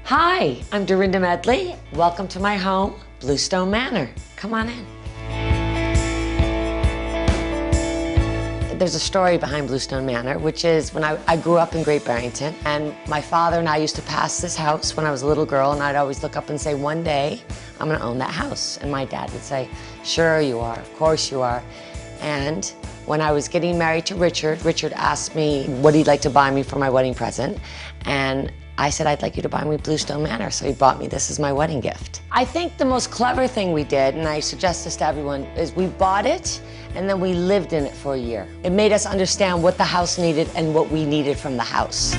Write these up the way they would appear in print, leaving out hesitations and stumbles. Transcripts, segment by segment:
Hi, I'm Dorinda Medley. Welcome to my home, Stone Manor. Come on in. There's a story behind Stone Manor, which is when I grew up in Great Barrington, and my father and I used to pass this house when I was a little girl, and I'd always look up and say, one day, I'm gonna own that house. And my dad would say, sure you are, of course you are. And when I was getting married to Richard, Richard asked me what he'd like to buy me for my wedding present, and I said, I'd like you to buy me Stone Manor, so he bought me this as my wedding gift. I think the most clever thing we did, and I suggest this to everyone, is we bought it and then we lived in it for a year. It made us understand what the house needed and what we needed from the house.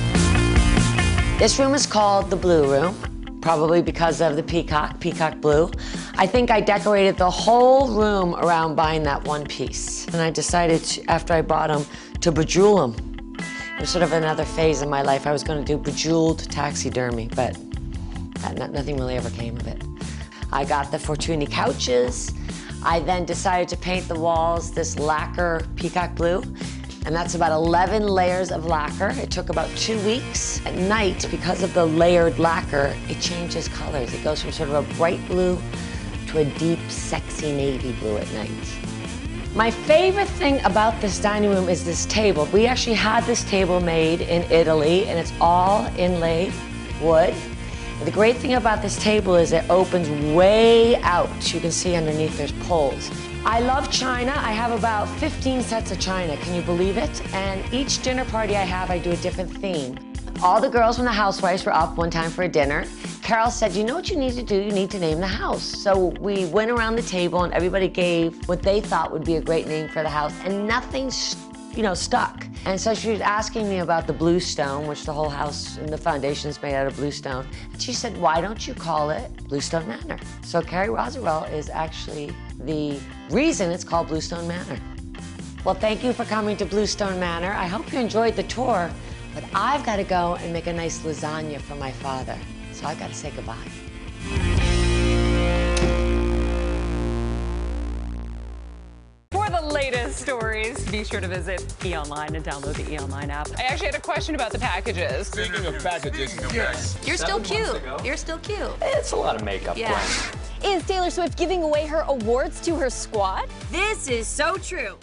This room is called the Blue Room, probably because of the peacock blue. I think I decorated the whole room around buying that one piece. And I decided, after I bought them, to bejewel them. It was sort of another phase in my life. I was going to do bejeweled taxidermy, but nothing really ever came of it. I got the Fortuny couches. I then decided to paint the walls this lacquer peacock blue, and that's about 11 layers of lacquer. It took about 2 weeks. At night, because of the layered lacquer, it changes colors. It goes from sort of a bright blue to a deep, sexy navy blue at night. My favorite thing about this dining room is this table. We actually had this table made in Italy, and it's all inlaid wood. And the great thing about this table is it opens way out. You can see underneath there's poles. I love china. I have about 15 sets of china, can you believe it? And each dinner party I have, I do a different theme. All the girls from the Housewives were up one time for a dinner. Carol said, you know what you need to do? You need to name the house. So we went around the table and everybody gave what they thought would be a great name for the house, and nothing, stuck. And so she was asking me about the blue stone, which the whole house and the foundation is made out of blue stone. And she said, why don't you call it Stone Manor? So Carrie Roswell is actually the reason it's called Stone Manor. Well, thank you for coming to Stone Manor. I hope you enjoyed the tour, but I've got to go and make a nice lasagna for my father. So I've got to say goodbye. For the latest stories, be sure to visit eOnline and download the eOnline app. I actually had a question about the packages. Speaking of packages, yes. You're still cute. You're still cute. It's a lot of makeup. Yeah. Is Taylor Swift giving away her awards to her squad? This is so true.